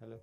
Hello.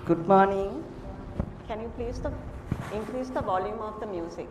Good morning. Can you please increase the volume of the music?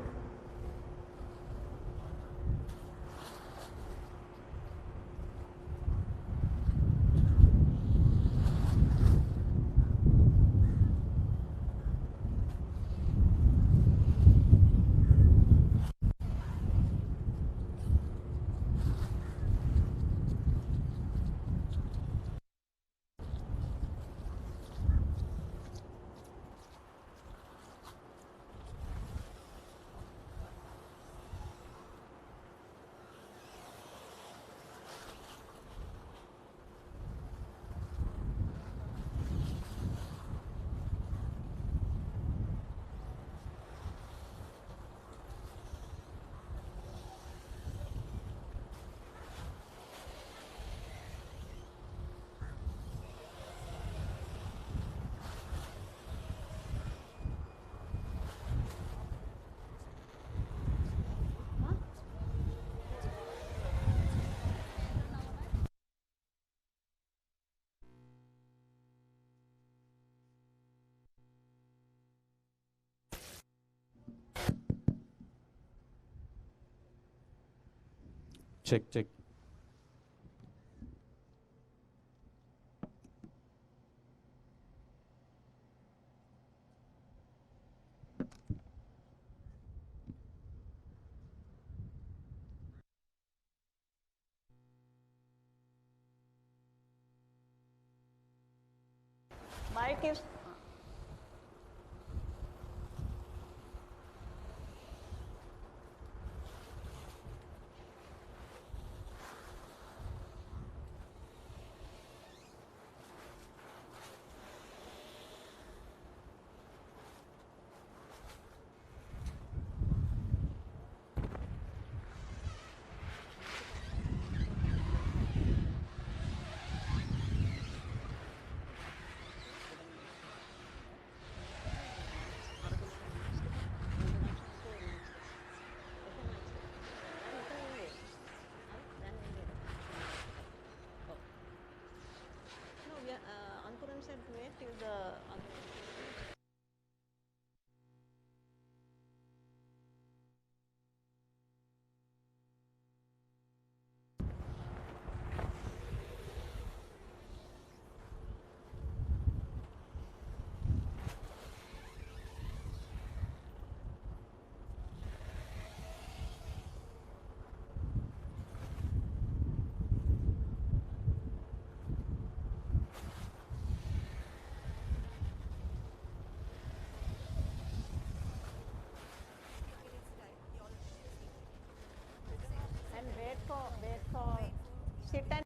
Check, check. Flight gives. Ankuram said wait till the. And wait for, sit and.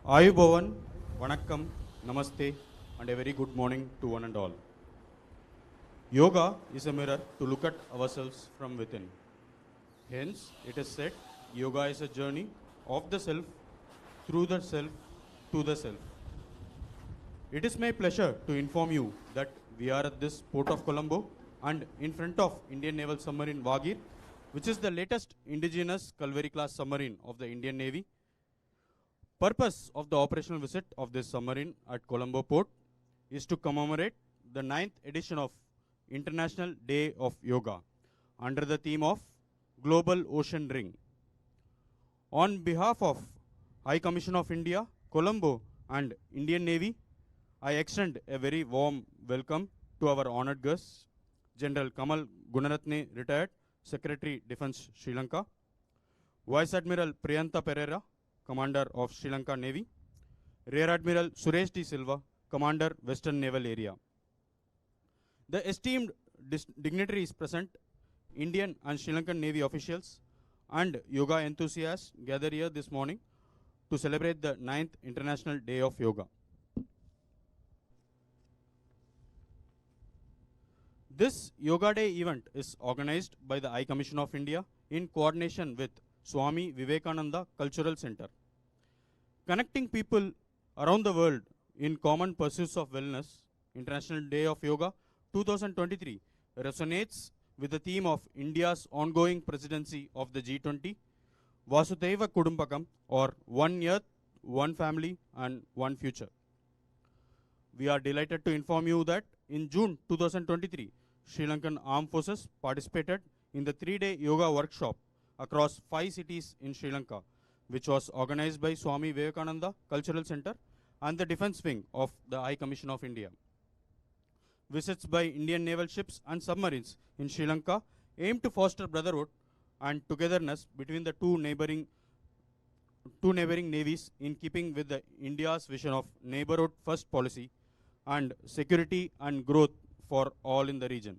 Ayubovan, Vanakkam, Namaste, and a very good morning to one and all. Yoga is a mirror to look at ourselves from within. Hence, it is said, yoga is a journey of the self, through the self, to the self. It is my pleasure to inform you that we are at this port of Colombo and in front of Indian Naval Submarine Vagir, which is the latest indigenous Calvary class submarine of the Indian Navy. Purpose of the operational visit of this submarine at Colombo port is to commemorate the 9th edition of International Day of Yoga under the theme of Global Ocean Ring. On behalf of High Commission of India, Colombo and Indian Navy, I extend a very warm welcome to our honored guests, General Kamal Gunaratne, retired Secretary Defense Sri Lanka, Vice Admiral Priyanta Pereira, Commander of Sri Lanka Navy, Rear Admiral Suresh D. Silva, Commander, Western Naval Area. The esteemed dignitaries present, Indian and Sri Lankan Navy officials, and yoga enthusiasts gather here this morning to celebrate the 9th International Day of Yoga. This Yoga Day event is organized by the High Commission of India in coordination with Swami Vivekananda Cultural Center. Connecting people around the world in common pursuits of wellness, International Day of Yoga 2023 resonates with the theme of India's ongoing presidency of the G20, Vasudhaiva Kudumbakam, or One Earth, One Family and One Future. We are delighted to inform you that in June 2023, Sri Lankan Armed Forces participated in the 3-day yoga workshop across 5 cities in Sri Lanka, which was organized by Swami Vivekananda Cultural Center and the Defence Wing of the High Commission of India. Visits by Indian naval ships and submarines in Sri Lanka aim to foster brotherhood and togetherness between the two neighboring navies in keeping with the India's vision of neighborhood first policy and security and growth for all in the region.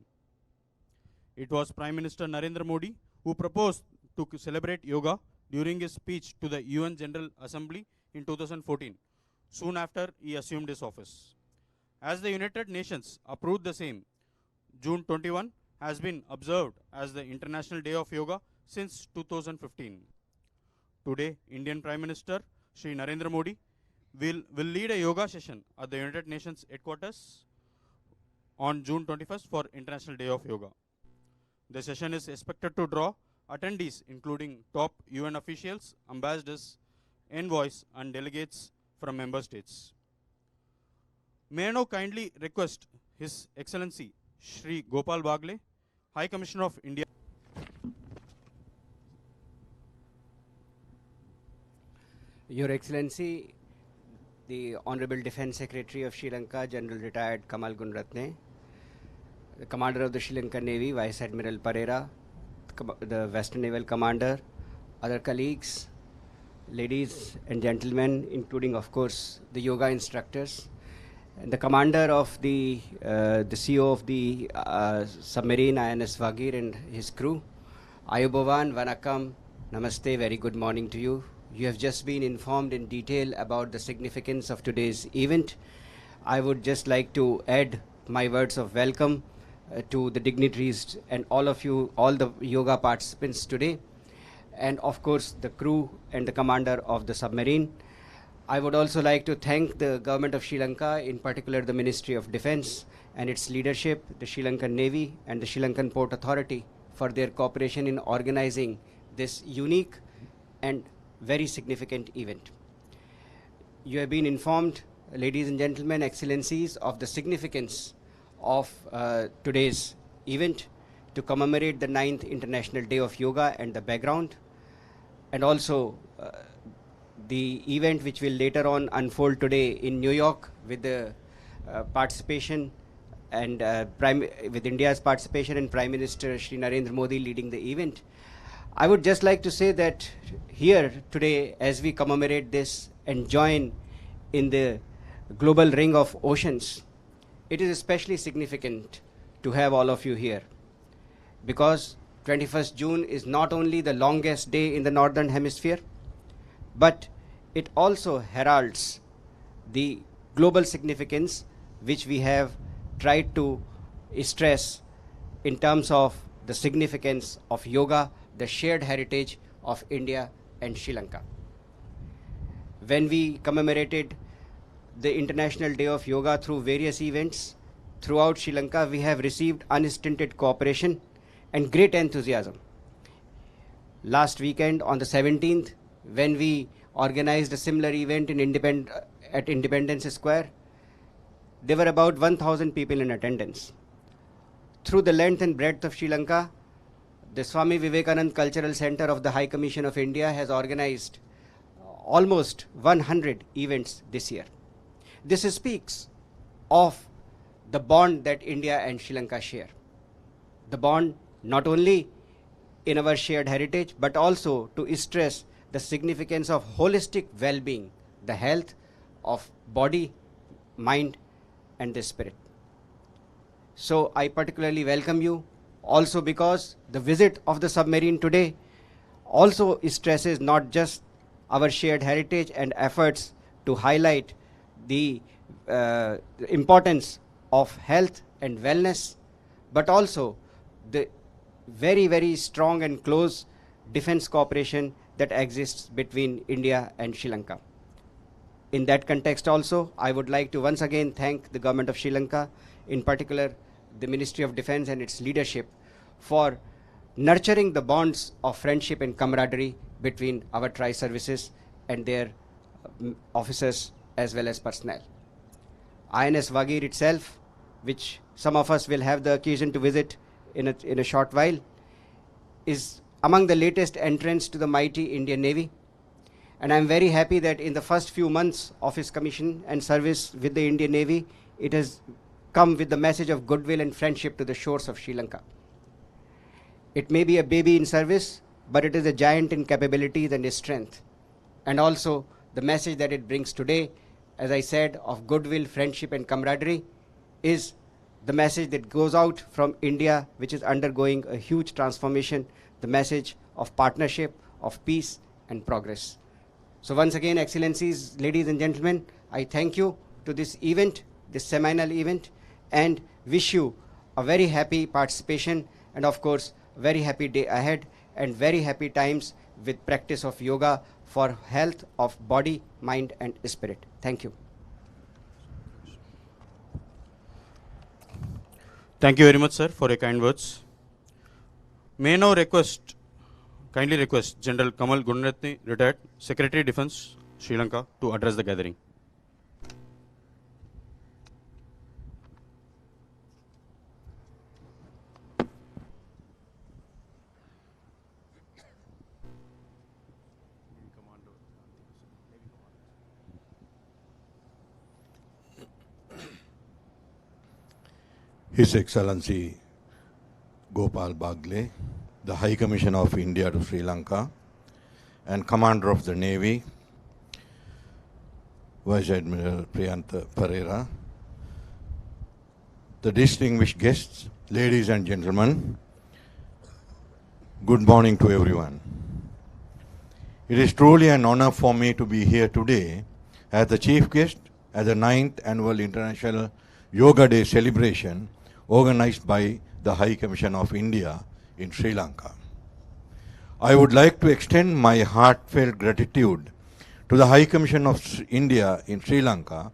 It was Prime Minister Narendra Modi who proposed to celebrate yoga during his speech to the UN General Assembly in 2014, soon after he assumed his office. As the United Nations approved the same, June 21 has been observed as the International Day of Yoga since 2015. Today, Indian Prime Minister Shri Narendra Modi will lead a yoga session at the United Nations headquarters on June 21st for International Day of Yoga. The session is expected to draw attendees including top UN officials, ambassadors, envoys and delegates from member states. May I now kindly request His Excellency Shri Gopal Bagle, High Commissioner of India. Your Excellency, the Honorable Defence Secretary of Sri Lanka, General Retired Kamal Gunratne, the Commander of the Sri Lankan Navy, Vice Admiral Pereira, the Western Naval Commander, other colleagues, ladies and gentlemen, including of course the yoga instructors, and the Commander of the CEO of the submarine INS Vagir and his crew. Ayubovan, Vanakkam, Namaste, very good morning to you. You have just been informed in detail about the significance of today's event. I would just like to add my words of welcome to the dignitaries and all of you, all the yoga participants today, and of course the crew and the commander of the submarine. I would also like to thank the government of Sri Lanka, in particular the Ministry of Defence and its leadership, the Sri Lankan Navy and the Sri Lankan Port Authority for their cooperation in organizing this unique and very significant event. You have been informed, ladies and gentlemen, excellencies, of the significance of today's event to commemorate the 9th International Day of Yoga and the background, and also the event which will later on unfold today in New York with the participation and with India's participation and Prime Minister Shri Narendra Modi leading the event. I would just like to say that here today, as we commemorate this and join in the global ring of oceans, it is especially significant to have all of you here, because 21st June is not only the longest day in the Northern Hemisphere, but it also heralds the global significance which we have tried to stress in terms of the significance of yoga, the shared heritage of India and Sri Lanka. When we commemorated the International Day of Yoga through various events throughout Sri Lanka, we have received unstinted cooperation and great enthusiasm. Last weekend on the 17th, when we organized a similar event in at Independence Square, there were about 1,000 people in attendance. Through the length and breadth of Sri Lanka, the Swami Vivekananda Cultural Center of the High Commission of India has organized almost 100 events this year. This speaks of the bond that India and Sri Lanka share. The bond not only in our shared heritage, but also to stress the significance of holistic well-being, the health of body, mind, and the spirit. So I particularly welcome you also because the visit of the submarine today also stresses not just our shared heritage and efforts to highlight the importance of health and wellness, but also the very, very strong and close defense cooperation that exists between India and Sri Lanka. In that context also, I would like to once again thank the government of Sri Lanka, in particular the Ministry of Defense and its leadership, for nurturing the bonds of friendship and camaraderie between our tri-services and their officers as well as personnel. INS Wagir itself, which some of us will have the occasion to visit in a short while, is among the latest entrants to the mighty Indian Navy. And I'm very happy that in the first few months of his commission and service with the Indian Navy, it has come with the message of goodwill and friendship to the shores of Sri Lanka. It may be a baby in service, but it is a giant in capabilities and strength. And also the message that it brings today, as I said, of goodwill, friendship, and camaraderie, is the message that goes out from India, which is undergoing a huge transformation, the message of partnership, of peace, and progress. So once again, Excellencies, ladies and gentlemen, I thank you to this event, this seminal event, and wish you a very happy participation and of course, very happy day ahead and very happy times with practice of yoga for health of body, mind, and spirit. Thank you. Thank you very much, sir, for your kind words. May I now kindly request General Kamal Gunratne, retired Secretary Defense, Sri Lanka, to address the gathering. His Excellency Gopal Bagle, the High Commissioner of India to Sri Lanka and Commander of the Navy, Vice Admiral Priyantha Pereira, the distinguished guests, ladies and gentlemen, good morning to everyone. It is truly an honor for me to be here today as the chief guest at the 9th Annual International Yoga Day celebration organized by the High Commission of India in Sri Lanka. I would like to extend my heartfelt gratitude to the High Commission of India in Sri Lanka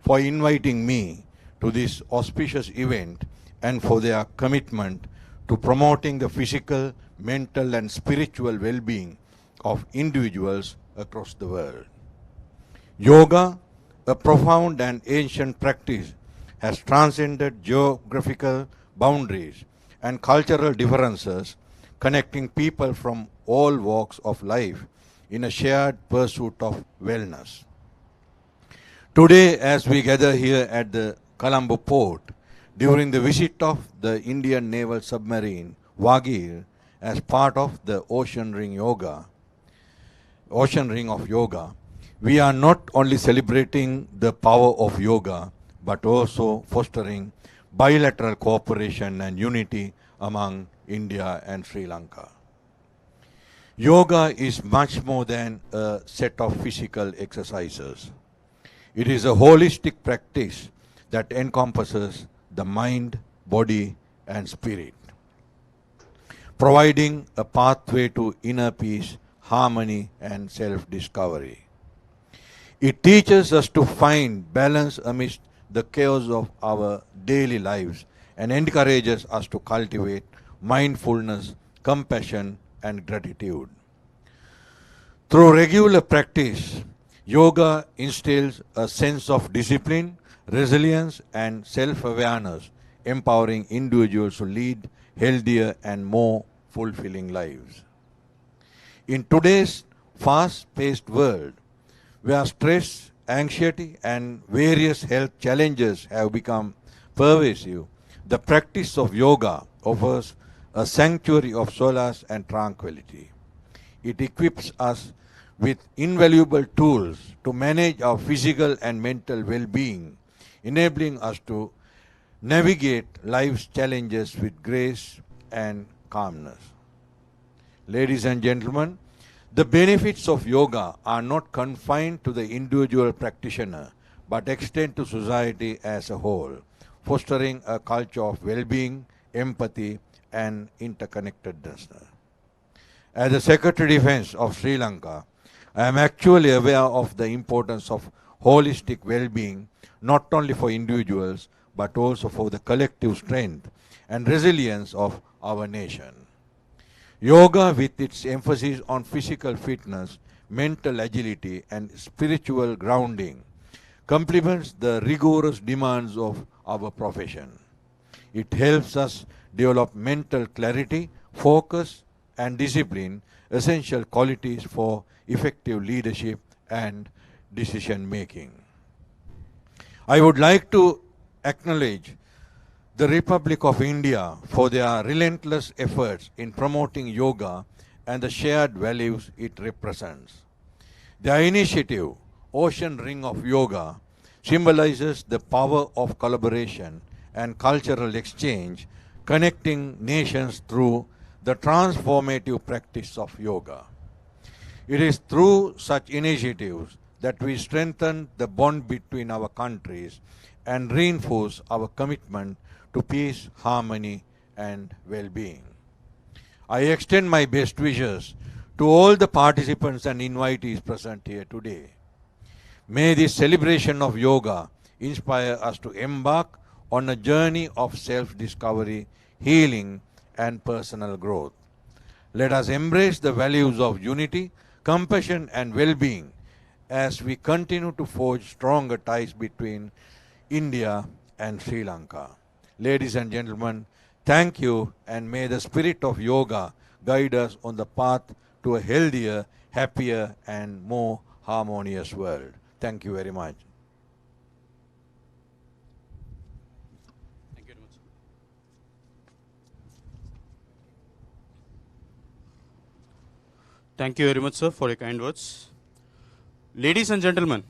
for inviting me to this auspicious event and for their commitment to promoting the physical, mental and spiritual well-being of individuals across the world. Yoga, a profound and ancient practice, has transcended geographical boundaries and cultural differences, connecting people from all walks of life in a shared pursuit of wellness. Today, as we gather here at the Colombo port, during the visit of the Indian naval submarine Wagir as part of the Ocean Ring of Yoga, we are not only celebrating the power of yoga, but also fostering bilateral cooperation and unity among India and Sri Lanka. Yoga is much more than a set of physical exercises. It is a holistic practice that encompasses the mind, body, and spirit, providing a pathway to inner peace, harmony, and self-discovery. It teaches us to find balance amidst the chaos of our daily lives and encourages us to cultivate mindfulness, compassion, and gratitude. Through regular practice, yoga instills a sense of discipline, resilience, and self-awareness, empowering individuals to lead healthier and more fulfilling lives. In today's fast-paced world, where stress, anxiety, and various health challenges have become pervasive, the practice of yoga offers a sanctuary of solace and tranquility. It equips us with invaluable tools to manage our physical and mental well-being, enabling us to navigate life's challenges with grace and calmness. Ladies and gentlemen, the benefits of yoga are not confined to the individual practitioner but extend to society as a whole, fostering a culture of well-being, empathy, and interconnectedness. As the Secretary of Defense of Sri Lanka, I am actually aware of the importance of holistic well-being not only for individuals but also for the collective strength and resilience of our nation. Yoga, with its emphasis on physical fitness, mental agility, and spiritual grounding, complements the rigorous demands of our profession. It helps us develop mental clarity, focus, and discipline, essential qualities for effective leadership and decision making. I would like to acknowledge the Republic of India for their relentless efforts in promoting yoga and the shared values it represents. Their initiative, Ocean Ring of Yoga, symbolizes the power of collaboration and cultural exchange, connecting nations through the transformative practice of yoga. It is through such initiatives that we strengthen the bond between our countries and reinforce our commitment to peace, harmony, and well-being. I extend my best wishes to all the participants and invitees present here today. May this celebration of yoga inspire us to embark on a journey of self-discovery, healing, and personal growth. Let us embrace the values of unity, compassion, and well-being as we continue to forge stronger ties between India and Sri Lanka. Ladies and gentlemen, thank you, and may the spirit of yoga guide us on the path to a healthier, happier, and more harmonious world. Thank you very much. Thank you very much. Thank you very much, sir, for your kind words. Ladies and gentlemen,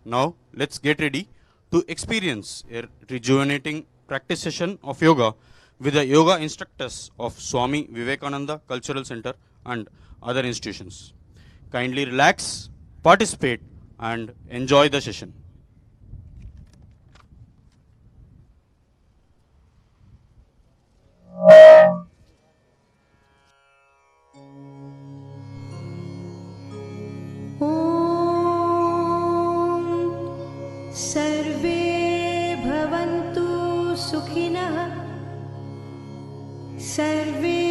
now let's get ready to experience a rejuvenating practice session of yoga with the yoga instructors of Swami Vivekananda Cultural Center and other institutions. Kindly relax, participate, and enjoy the session. सर्वे भवन्तु सुखिनः सर्वे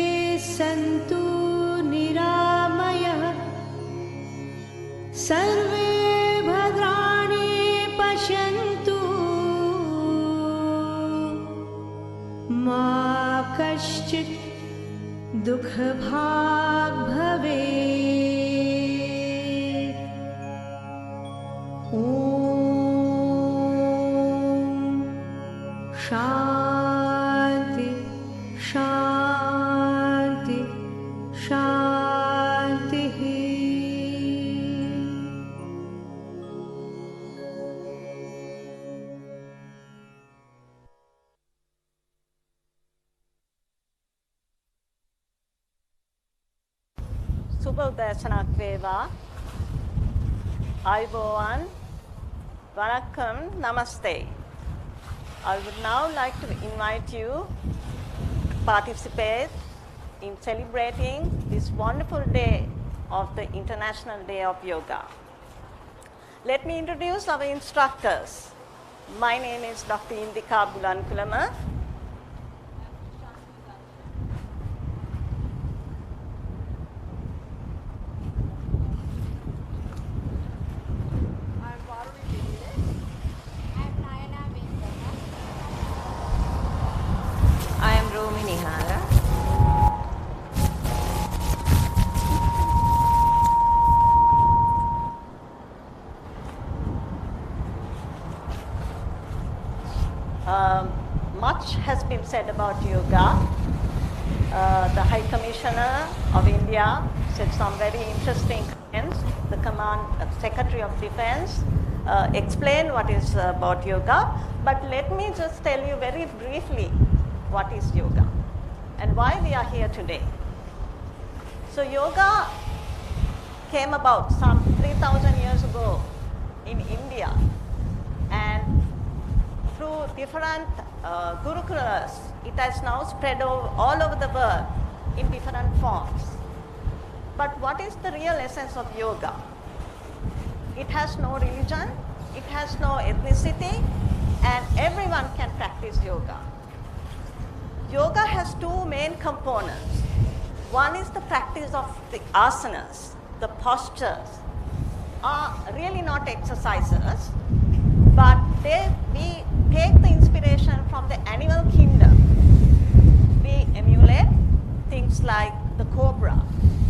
सन्तु निरामयः सर्वे भद्राणि पश्यन्तु मा कश्चित् दुःखभाग् भवेत्। ॐ शान्ति शान्ति शान्तिः। Subodhayasanak Veva, Ayubowan, Vanakkam, Namaste. I would now like to invite you to participate in celebrating this wonderful day of the International Day of Yoga. Let me introduce our instructors. My name is Dr. Indika Bulankulama. I am Romini Hara. Much has been said about yoga. The High Commissioner of India said some very interesting comments. The Secretary of Defense, explain what is about yoga. But let me just tell you very briefly what is yoga and why we are here today. So yoga came about some 3,000 years ago in India, and through different gurukulas, it has now spread all over the world in different forms. But what is the real essence of yoga? It has no religion, it has no ethnicity, and everyone can practice yoga. Yoga has two main components. One is the practice of the asanas, the postures are really not exercises, but we take the inspiration from the animal kingdom. We emulate things like the cobra,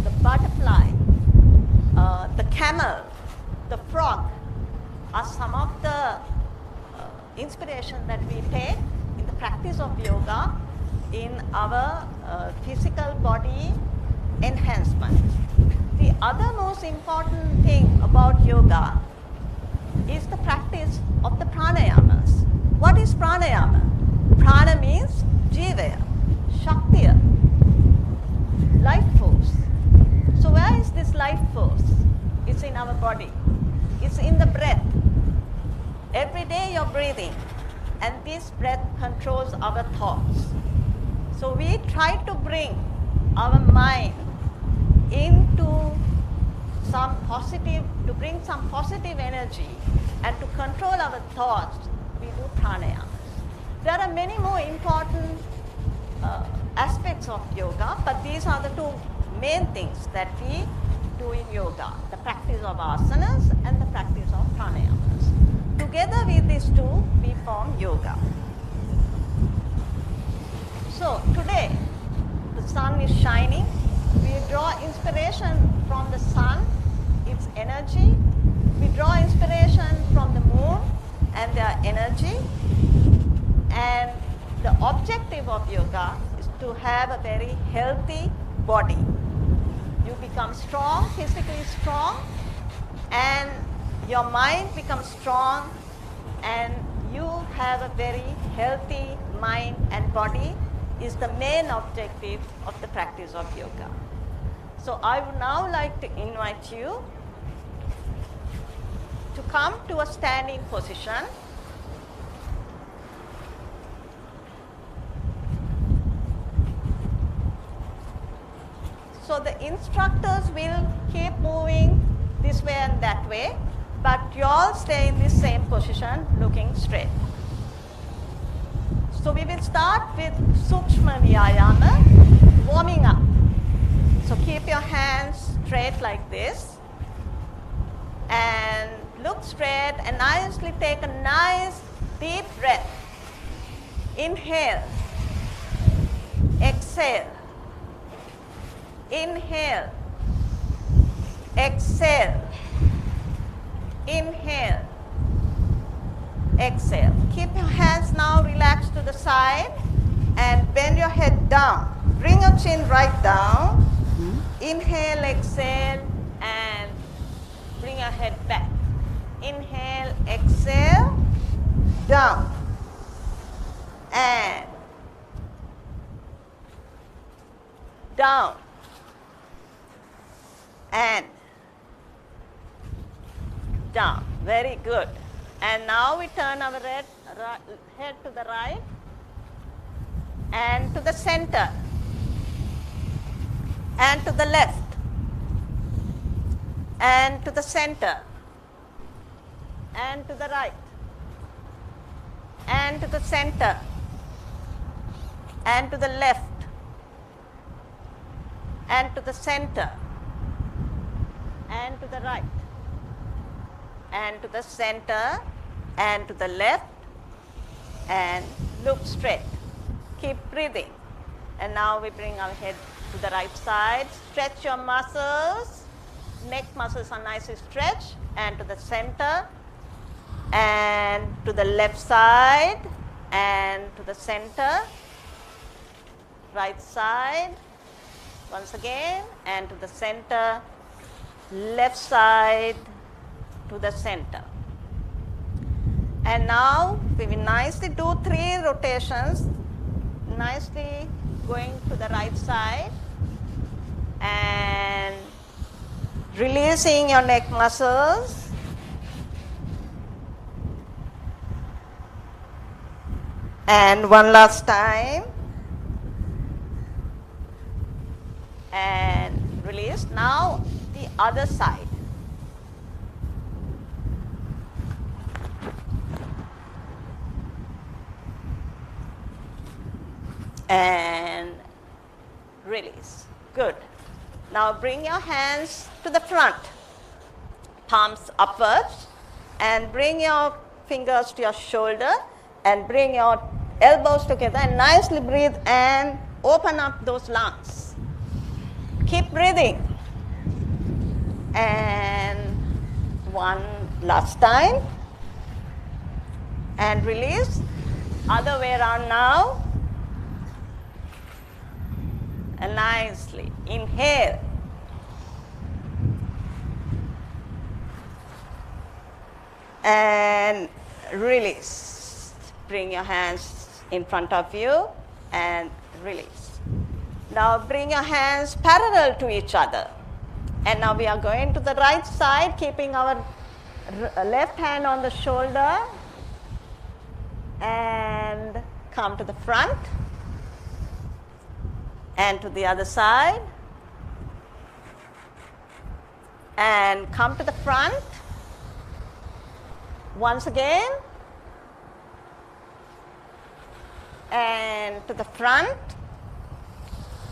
the butterfly, the camel, the frog are some of the inspiration that we take in the practice of yoga in our physical body enhancement. The other most important thing about yoga is the practice of the pranayamas. What is pranayama? Prana means jiva, shaktiya, life force. So where is this life force? It's in our body. It's in the breath. Every day you're breathing, and this breath controls our thoughts. So we try to bring our mind into to bring some positive energy and to control our thoughts. We do pranayamas. There are many more important aspects of yoga, but these are the two main things that we do in yoga, the practice of asanas and the practice of pranayamas. Together with these two, we form yoga. So today, the sun is shining. We draw inspiration from the sun, its energy. We draw inspiration from the moon and their energy. And the objective of yoga is to have a very healthy body. You become strong, physically strong, and your mind becomes strong, and you have a very healthy mind and body is the main objective of the practice of yoga. So I would now like to invite you to come to a standing position. So the instructors will keep moving this way and that way, but you all stay in this same position looking straight. So we will start with Sukshma Vyayama, warming up. So keep your hands straight like this and look straight and nicely take a nice deep breath. Inhale, exhale, inhale, exhale, inhale, exhale. Keep your hands now relaxed to the side and bend your head down. Bring your chin right down. Inhale, exhale, and bring your head back. Inhale, exhale, down, and down, and down. Very good. And now we turn our head to the right and to the center and to the left and to the center and to the right and to the center and to the left and to the center and to the right and to the center and to the left, and look straight. Keep breathing. And now we bring our head to the right side. Stretch your muscles. Neck muscles are nicely stretched. And to the center and to the left side and to the center. Right side once again and to the center left side to the center. And now we will nicely do 3 rotations, nicely going to the right side and releasing your neck muscles. And one last time. And release. Now the other side. And release. Good. Now bring your hands to the front, palms upwards, and bring your fingers to your shoulder and bring your elbows together and nicely breathe and open up those lungs. Keep breathing. And one last time. And release. Other way around now. And nicely inhale. And release. Bring your hands in front of you and release. Now bring your hands parallel to each other. And now we are going to the right side, keeping our left hand on the shoulder. And come to the front. And to the other side. And come to the front. Once again. And to the front.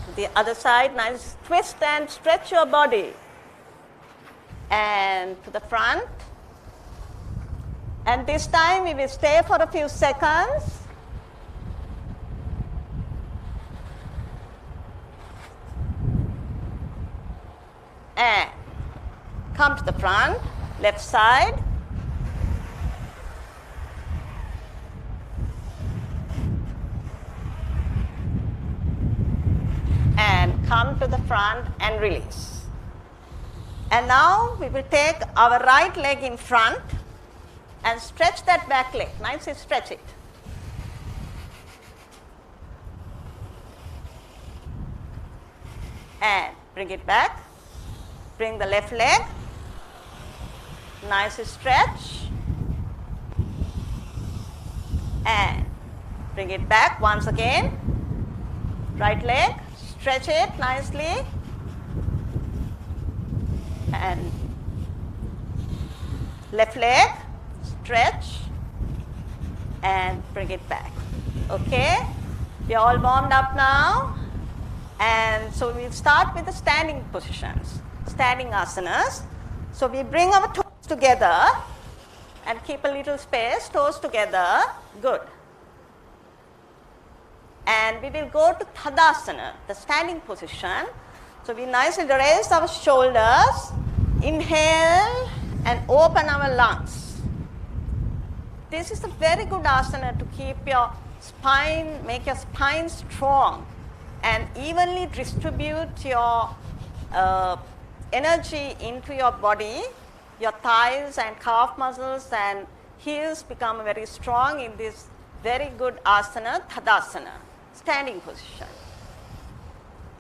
To the other side. Nice twist and stretch your body. And to the front. And this time we will stay for a few seconds. And come to the front, left side. And come to the front and release. And now we will take our right leg in front and stretch that back leg. Nicely stretch it. And bring it back. Bring the left leg, nicely stretch, and bring it back once again. Right leg, stretch it nicely, and left leg, stretch, and bring it back. Okay, we are all warmed up now, and so we'll start with the standing positions. Standing asanas. So we bring our toes together and keep a little space, toes together, good. And we will go to Tadasana, the standing position. So we nicely raise our shoulders, inhale and open our lungs. This is a very good asana to keep your spine, make your spine strong and evenly distribute your energy into your body. Your thighs and calf muscles and heels become very strong in this very good asana, Tadasana, standing position.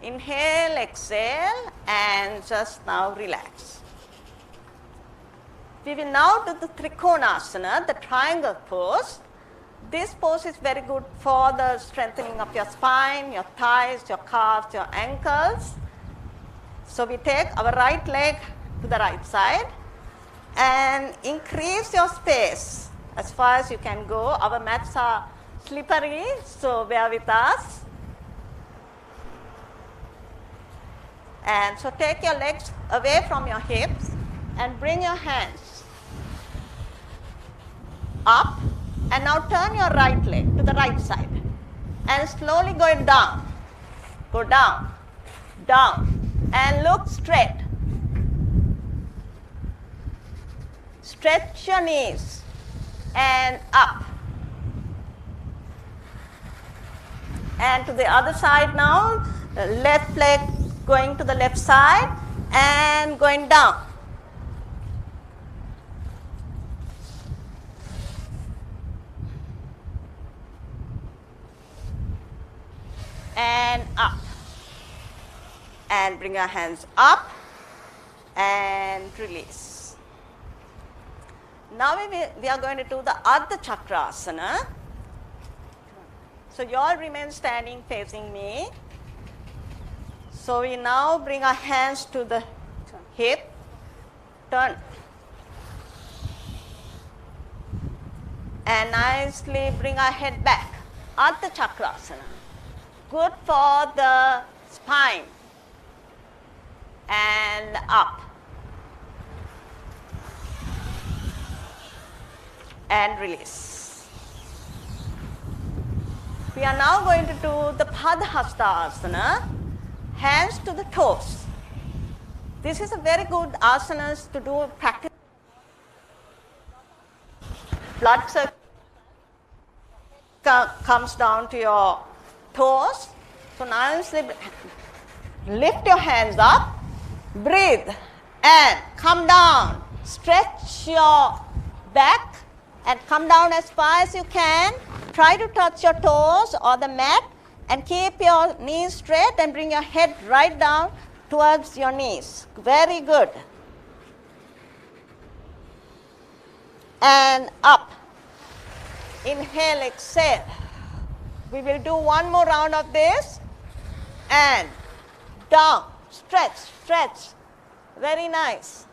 Inhale, exhale, and just now relax. We will now do the Trikonasana, the triangle pose. This pose is very good for the strengthening of your spine, your thighs, your calves, your ankles. So we take our right leg to the right side and increase your space as far as you can go. Our mats are slippery, so bear with us. And so take your legs away from your hips and bring your hands up. And now turn your right leg to the right side and slowly go down. Go down, down. And look straight. Stretch your knees and up. And to the other side now, the left leg going to the left side and going down. and up. And bring your hands up and release. Now we are going to do the Ardha Chakrasana. So you all remain standing facing me. So we now bring our hands to the hip, turn. And nicely bring our head back. Ardha Chakrasana. Good for the spine. And up. And release. We are now going to do the Padhasta Asana. Hands to the toes. This is a very good asana to do practice. Blood circulation comes down to your toes. So now lift your hands up, breathe, and come down. Stretch your back and come down as far as you can. Try to touch your toes or the mat and keep your knees straight and bring your head right down towards your knees. Very good. And up. Inhale, exhale. We will do one more round of this. And down. Stretch, stretch. Very nice.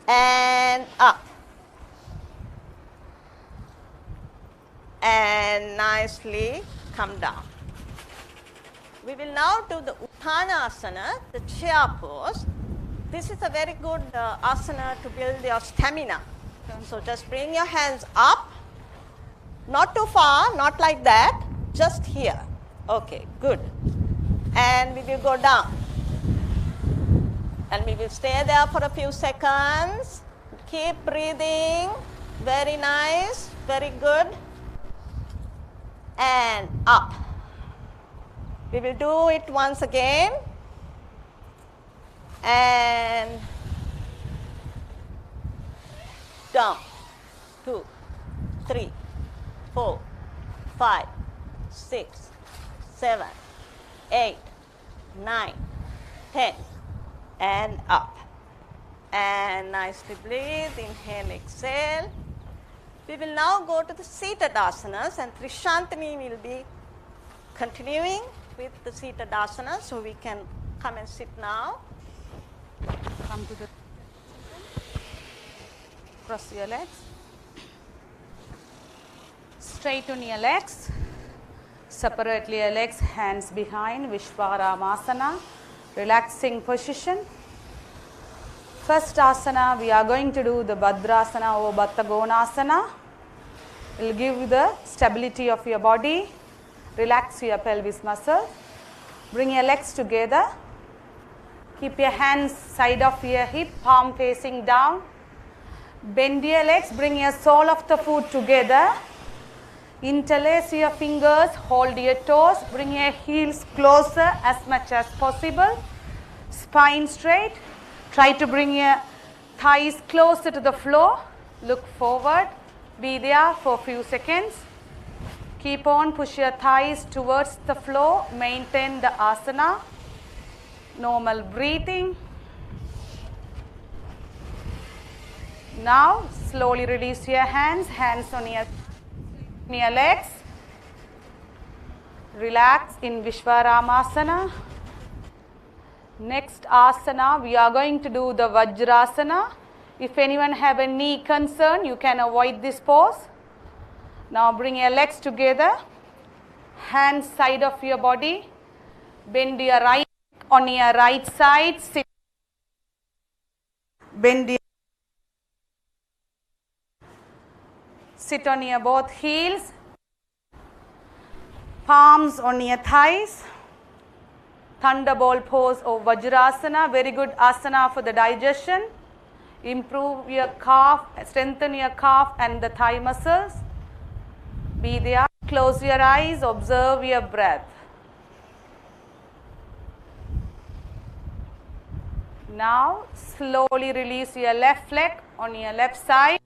And up. And nicely come down. We will now do the Uttanasana, the chair pose. This is a very good asana to build your stamina. So just bring your hands up, not too far, not like that, just here. Okay, good. And we will go down. And we will stay there for a few seconds. Keep breathing. Very nice, very good. And up. We will do it once again. And down. 2, 3, 4, 5, 6, 7, 8, 9, 10. And up. And nicely breathe. Inhale, exhale. We will now go to the seated asanas, and Trishantini will be continuing with the seated asana, so we can come and sit now. Come to the cross your legs. Straighten your legs. Separately your legs, hands behind, Vishwaramasana, relaxing position. First asana, we are going to do the Bhadrasana or Baddha Konasana. It will give you the stability of your body. Relax your pelvis muscle. Bring your legs together. Keep your hands side of your hip, palm facing down. Bend your legs, bring your sole of the foot together. Interlace your fingers, hold your toes, bring your heels closer as much as possible. Spine straight. Try to bring your thighs closer to the floor. Look forward. Be there for a few seconds. Keep on, push your thighs towards the floor. Maintain the asana. Normal breathing. Now, slowly release your hands. Hands on your legs. Relax in Vishwaramasana. Next asana, we are going to do the Vajrasana. If anyone have a knee concern, you can avoid this pose. Now bring your legs together. Hands side of your body. Bend your right on your right side. Sit. Bend your sit on your both heels. Palms on your thighs. Thunderbolt pose or Vajrasana, very good asana for the digestion. Improve your calf, strengthen your calf and the thigh muscles. Be there. Close your eyes, observe your breath. Now, slowly release your left leg on your left side.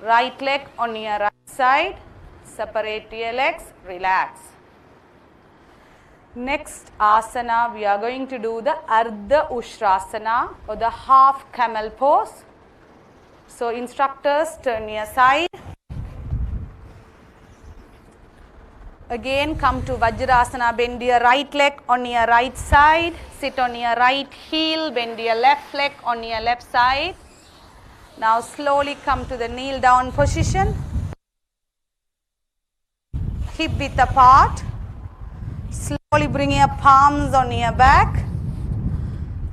Right leg on your right side. Separate your legs. Relax. Next asana, we are going to do the Ardha Ushrasana or the half camel pose. So instructors, turn your side. Again, come to Vajrasana, bend your right leg on your right side. Sit on your right heel, bend your left leg on your left side. Now slowly come to the kneel down position. Hip width apart. Slowly bring your palms on your back.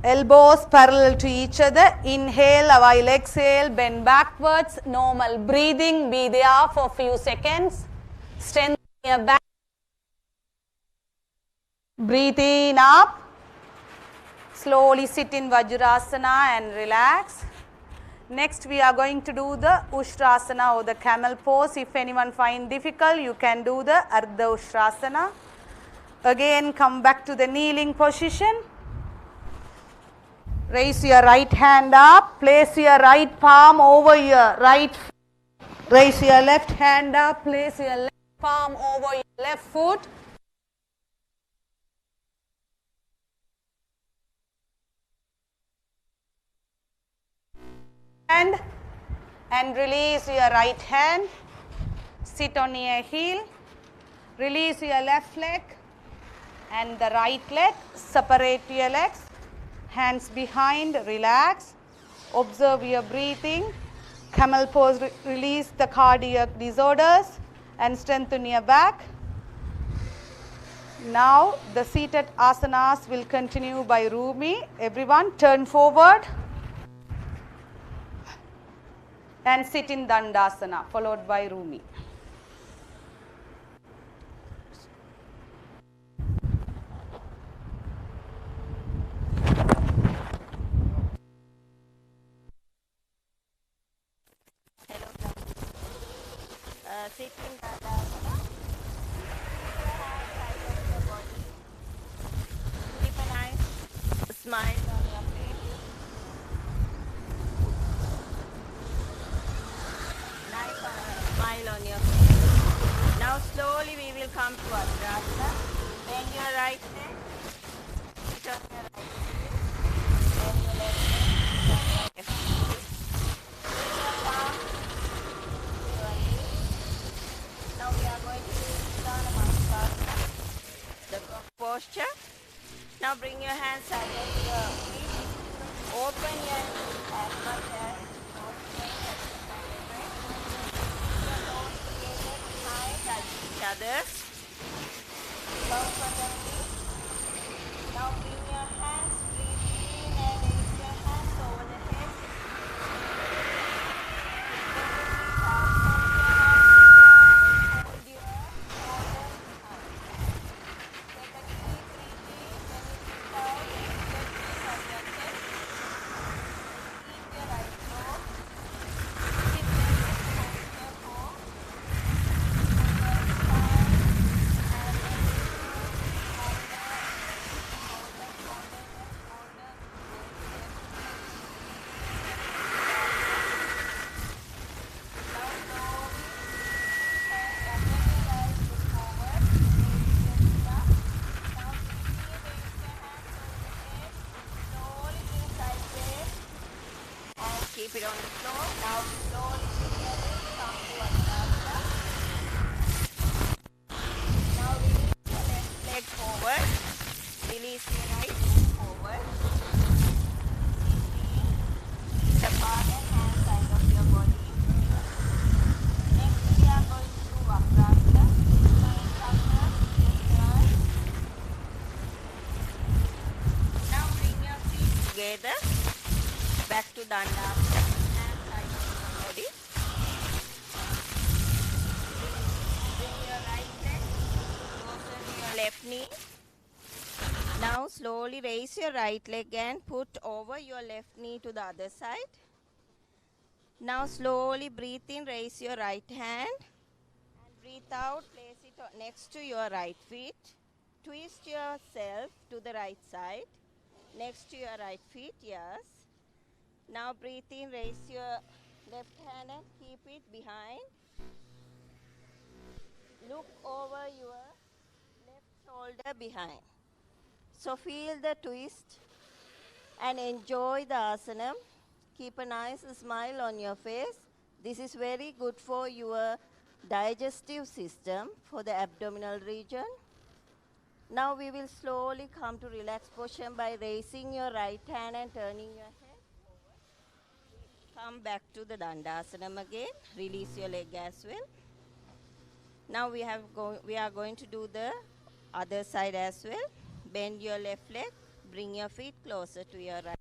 Elbows parallel to each other. Inhale while exhale, bend backwards. Normal breathing, be there for few seconds. Strengthen your back. Breathe in up. Slowly sit in Vajrasana and relax. Next we are going to do the Ushrasana or the camel pose. If anyone find difficult, you can do the Ardha Ushrasana. Again, come back to the kneeling position. Raise your right hand up. Place your right palm over your right foot. Raise your left hand up. Place your left palm over your left foot. And release your right hand. Sit on your heel. Release your left leg and the right leg. Separate your legs. Hands behind. Relax. Observe your breathing. Camel pose, release the cardiac disorders and strengthen your back. Now the seated asanas will continue by Rumi. Everyone turn forward and sit in Dandasana, followed by Rumi. Sit in Dandasana. Keep your hands side of your body. Keep a nice smile on your face. Nice smile on your face. Now slowly we will come to Vajrasana. Bend your right leg. Sit on your right heel. Bend your left leg. Bend your left heel. Bring your palm to your knee. Now we are going to do Uddiyana Namaskara, the posture. Now bring your hands against your feet. Open your knees as much as possible. Your toes together behind, touch each other. Comfortably. Now bring your hands, breathe in and raise your hands over the head. Keep it on the floor. Now slowly bring your legs, come to Vajrasana. Now release your left leg forward. Release your right leg forward. Sit apart and hand side of your body. Next we are going to do Vajrasana. Now bring your feet together. Back to Dandasana. Hand side of your body. Bring your right leg closer to your left knee. Now slowly raise your right leg and put over your left knee to the other side. Now slowly breathe in, raise your right hand. And breathe out, place it next to your right feet. Twist yourself to the right side. Next to your right feet, yes. Now breathe in, raise your Left hand and keep it behind. Look over your left shoulder behind. So feel the twist and enjoy the asana. Keep a nice smile on your face. This is very good for your digestive system, for the abdominal region. Now we will slowly come to relaxed position by raising your right hand and turning your head forward. Come back to the Dandasana again. Release your leg as well. Now we are going to do the other side as well. Bend your left leg. Bring your feet closer to your right.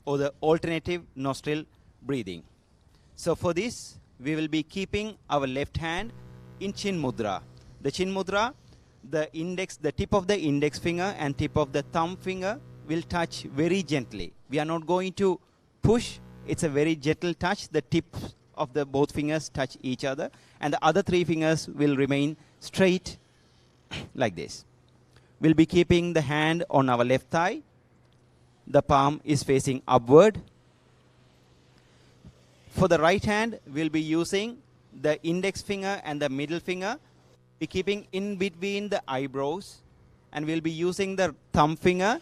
or the alternative nostril breathing. So for this, we will be keeping our left hand in Chin Mudra. The Chin Mudra, the tip of the index finger and tip of the thumb finger will touch very gently. We are not going to push. It's a very gentle touch. The tips of the both fingers touch each other, and the other three fingers will remain straight like this. We'll be keeping the hand on our left thigh. The palm is facing upward. For the right hand, we'll be using the index finger and the middle finger. Be keeping in between the eyebrows, and we'll be using the thumb finger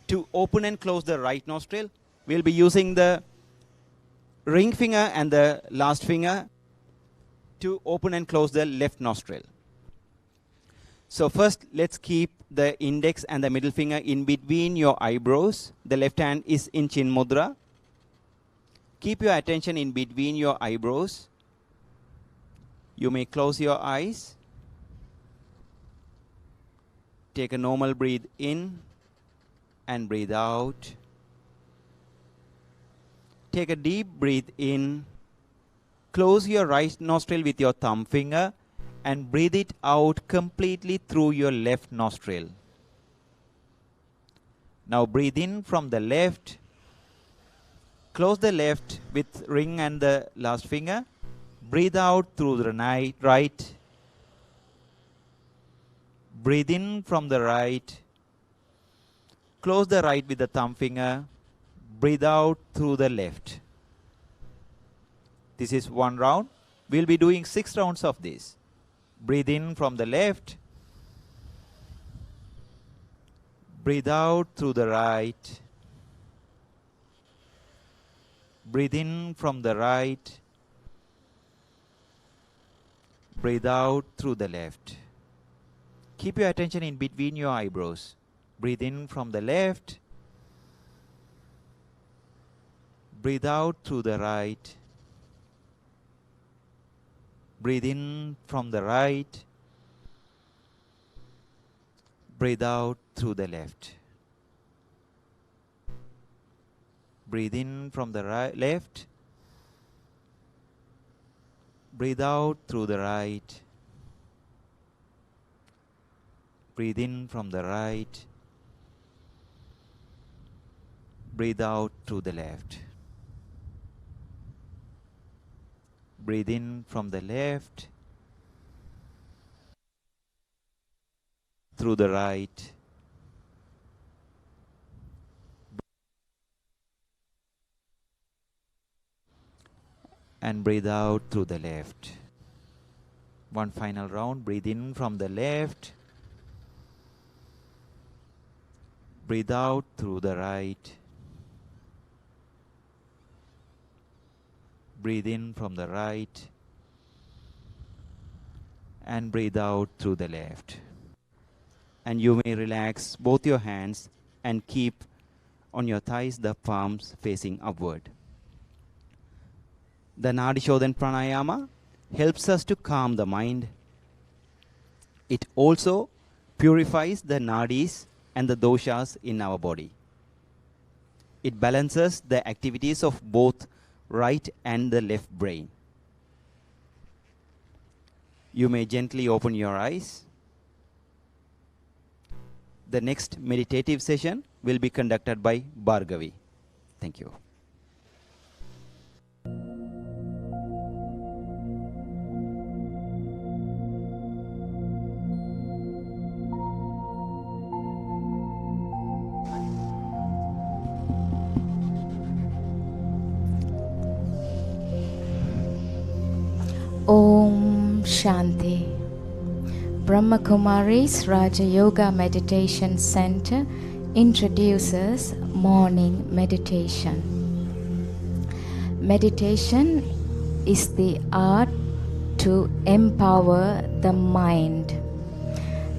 to open and close the right nostril. We'll be using the ring finger and the last finger to open and close the left nostril. So first, let's keep the index and the middle finger in between your eyebrows. The left hand is in Chin Mudra. Keep your attention in between your eyebrows. You may close your eyes. Take a normal breathe in and breathe out. Take a deep breath in. Close your right nostril with your thumb finger and breathe it out completely through your left nostril. Now breathe in from the left. Close the left with ring and the last finger. Breathe out through the right. Breathe in from the right. Close the right with the thumb finger. Breathe out through the left. This is one round. We'll be doing 6 rounds of this. Breathe in from the left. Breathe out through the right. Breathe in from the right. Breathe out through the left. Keep your attention in between your eyebrows. Breathe in from the left. Breathe out through the right. Breathe in from the right. Breathe out through the left. Breathe in from the left. Breathe out through the right. Breathe in from the right. Breathe out through the left. Breathe in from the left. Through the right. And breathe out through the left. One final round. Breathe in from the left. Breathe out through the right. Breathe in from the right. And breathe out through the left. And you may relax both your hands and keep on your thighs the palms facing upward. The Nadi Shodhan Pranayama helps us to calm the mind. It also purifies the nadis and the doshas in our body. It balances the activities of both right and the left brain. You may gently open your eyes. The next meditative session will be conducted by Bhargavi. Thank you. Om Shanti. Brahma Kumari's Raja Yoga Meditation Center introduces morning meditation. Meditation is the art to empower the mind.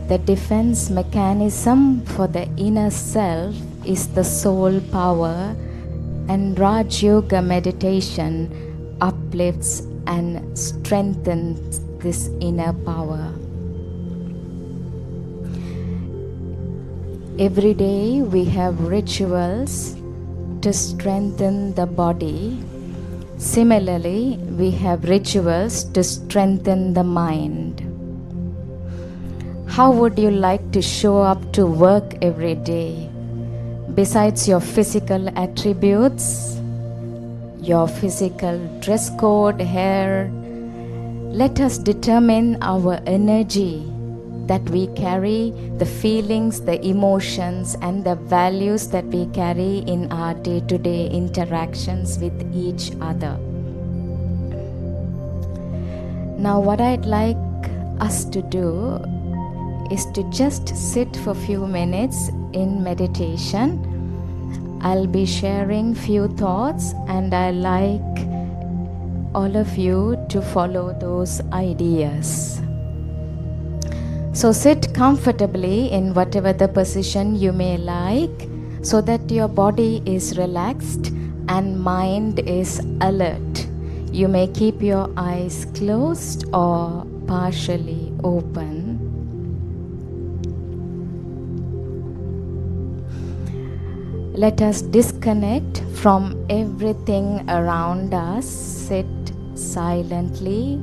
The defense mechanism for the inner self is the soul power, and Raj Yoga meditation uplifts and strengthens this inner power. Every day we have rituals to strengthen the body. Similarly, we have rituals to strengthen the mind. How would you like to show up to work every day? Besides your physical attributes, your physical dress code, hair, let us determine our energy that we carry, the feelings, the emotions, and the values that we carry in our day-to-day interactions with each other. Now, what I'd like us to do is to just sit for a few minutes in meditation. I'll be sharing few thoughts, and I like all of you to follow those ideas. So sit comfortably in whatever the position you may like, so that your body is relaxed and mind is alert. You may keep your eyes closed or partially open. Let us disconnect from everything around us. Sit silently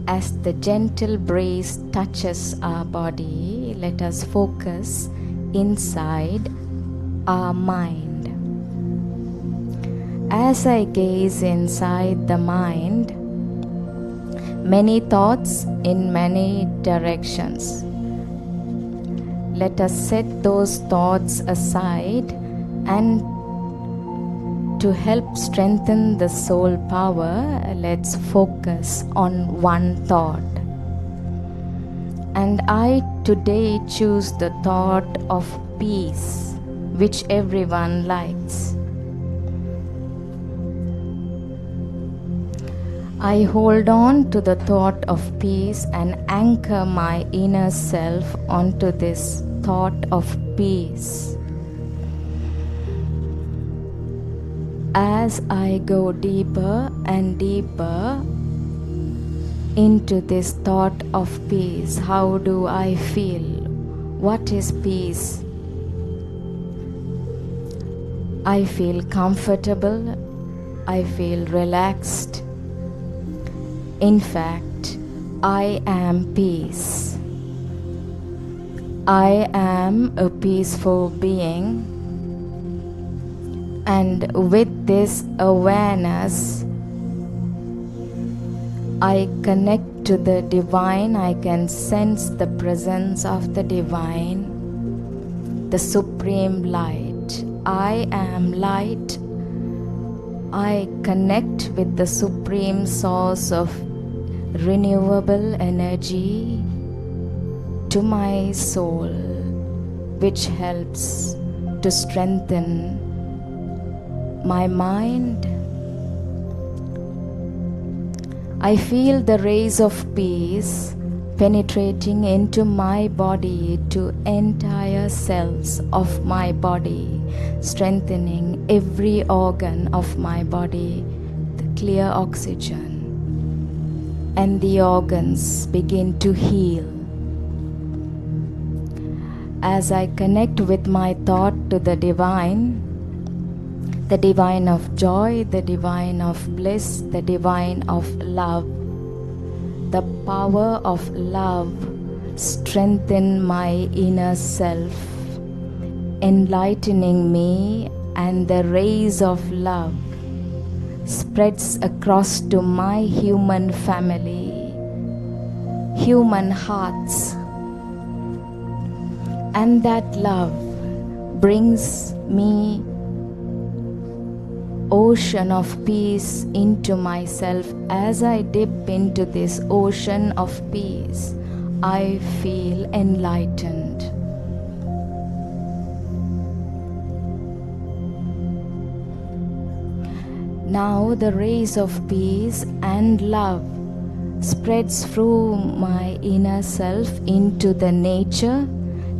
as the gentle breeze touches our body. Let us focus inside our mind. As I gaze inside the mind, many thoughts in many directions. Let us set those thoughts aside, and to help strengthen the soul power, let's focus on one thought. And I today choose the thought of peace, which everyone likes. I hold on to the thought of peace and anchor my inner self onto this thought of peace. As I go deeper and deeper into this thought of peace, how do I feel? What is peace? I feel comfortable. I feel relaxed. In fact, I am peace. I am a peaceful being. And with this awareness, I connect to the divine. I can sense the presence of the divine, the supreme light. I am light. I connect with the supreme source of renewable energy to my soul, which helps to strengthen my mind. I feel the rays of peace penetrating into my body to entire cells of my body, strengthening every organ of my body, the clear oxygen, and the organs begin to heal. As I connect with my thought to the divine of joy, the divine of bliss, the divine of love. The power of love strengthens my inner self, enlightening me, and the rays of love spreads across to my human family, human hearts. And that love brings me ocean of peace into myself. As I dip into this ocean of peace, I feel enlightened. Now the rays of peace and love spreads through my inner self into the nature.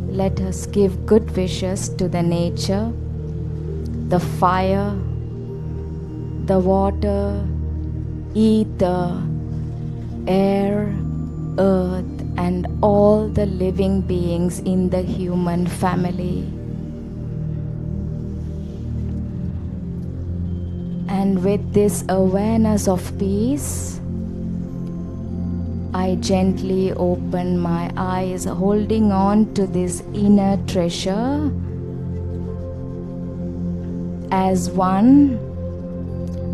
Let us give good wishes to the nature, the fire, the water, ether, air, earth, and all the living beings in the human family. And with this awareness of peace, I gently open my eyes, holding on to this inner treasure as one.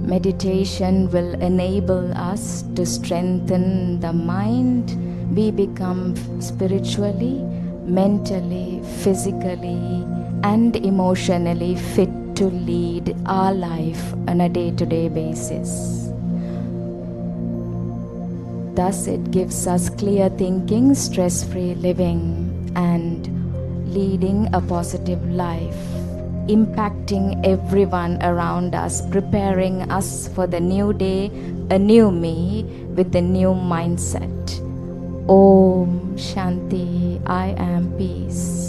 Meditation will enable us to strengthen the mind. We become spiritually, mentally, physically, and emotionally fit to lead our life on a day-to-day basis. Thus, it gives us clear thinking, stress-free living, and leading a positive life, impacting everyone around us, preparing us for the new day, a new me with a new mindset. Om Shanti, I am peace.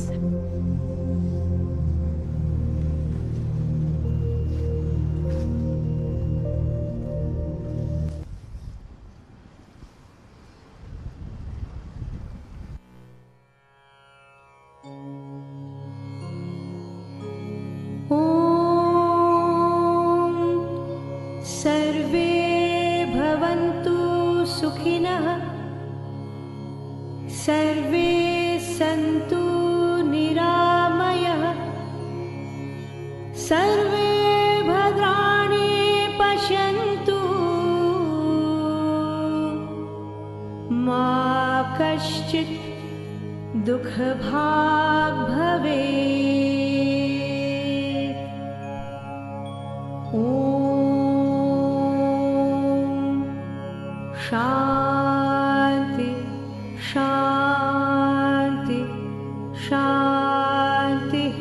सर्वे भवन्तु सुखिनः सर्वे सन्तु निरामयः सर्वे भद्राणि पश्यन्तु मा कश्चित् दुःखभाग् भवेत्। ॐ शान्ति शान्ति शान्तिः।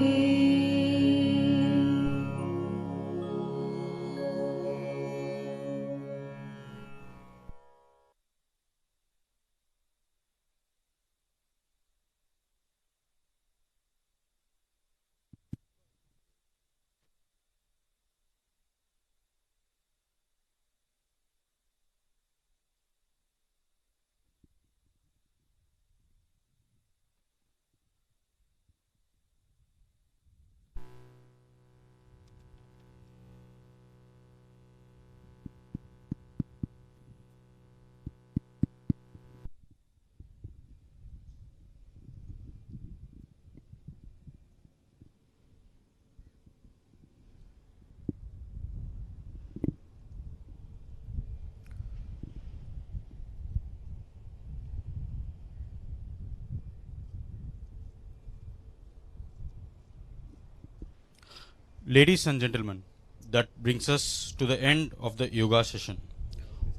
Ladies and gentlemen, that brings us to the end of the yoga session.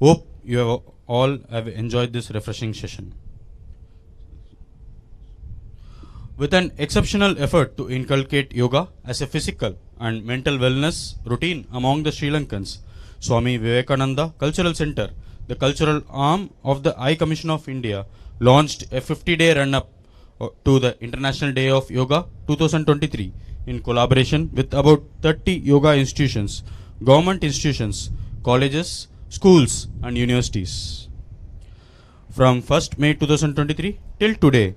Hope you have all have enjoyed this refreshing session. With an exceptional effort to inculcate yoga as a physical and mental wellness routine among the Sri Lankans, Swami Vivekananda Cultural Center, the cultural arm of the High Commission of India, launched a 50-day run-up to the International Day of Yoga 2023 in collaboration with about 30 yoga institutions, government institutions, colleges, schools and universities. From 1st May 2023 till today,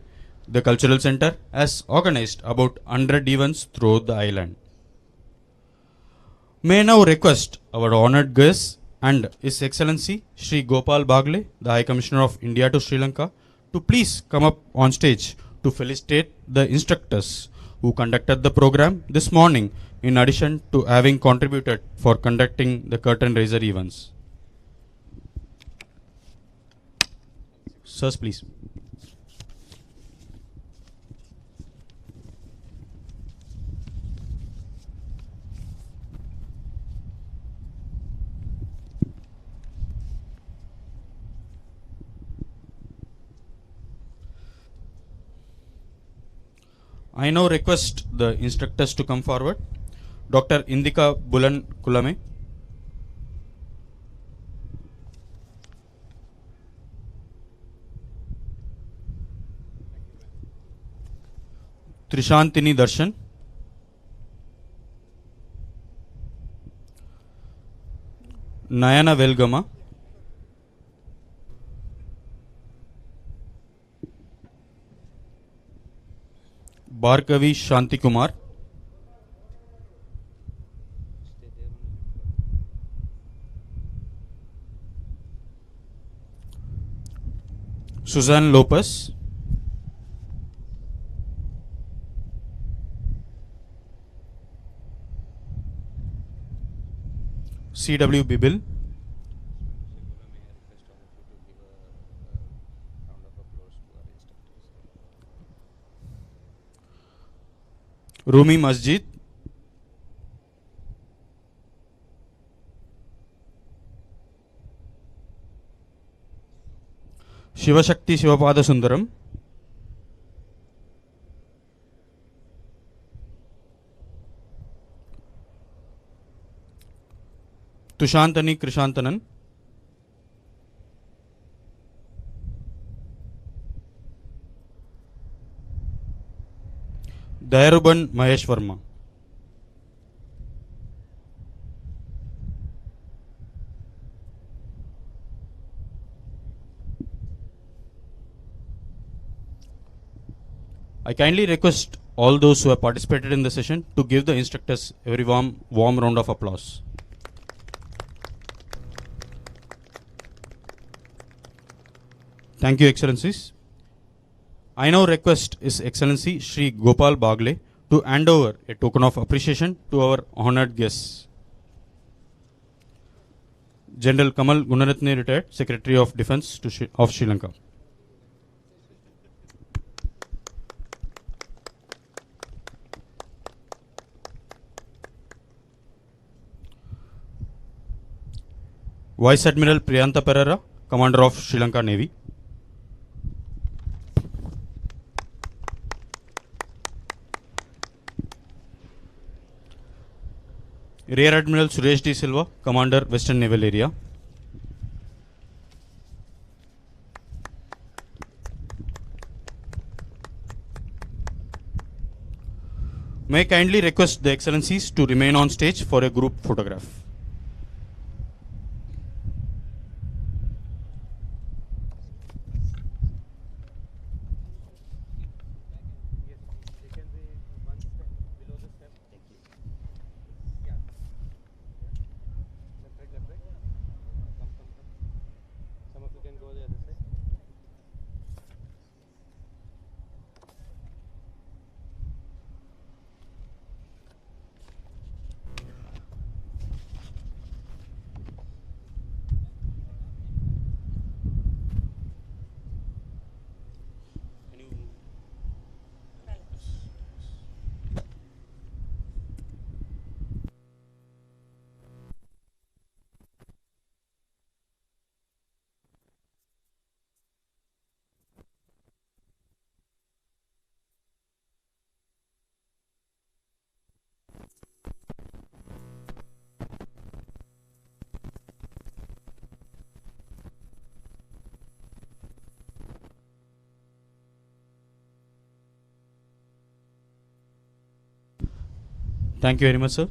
the Cultural Center has organized about 100 events throughout the island. May I now request our honored guest and His Excellency Sri Gopal Bagle, the High Commissioner of India to Sri Lanka, to please come up on stage to felicitate the instructors who conducted the program this morning, in addition to having contributed for conducting the curtain raiser events. Sirs, please. I now request the instructors to come forward. Dr. Indika Bulan Kulame, Trishantini Darshan, Nayana Velgama, Bhargavi Shanti Kumar, Suzanne Lopez, C.W. Bibil, Rumi Masjid, Shivashakti Shivapada Sundaram, Tushantani Krishantanan, Dayaruban Mahesh Verma. I kindly request all those who have participated in the session to give the instructors a very warm round of applause. Thank you, Excellencies. I now request His Excellency Shri Gopal Bagle to hand over a token of appreciation to our honored guests. General Kamal Gunaratne, retired Secretary of Defence of Sri Lanka. Vice Admiral Priyanta Perera, Commander of Sri Lanka Navy. Rear Admiral Suresh D. Silva, Commander Western Naval Area. May I kindly request the Excellencies to remain on stage for a group photograph. Thank you very much, sir.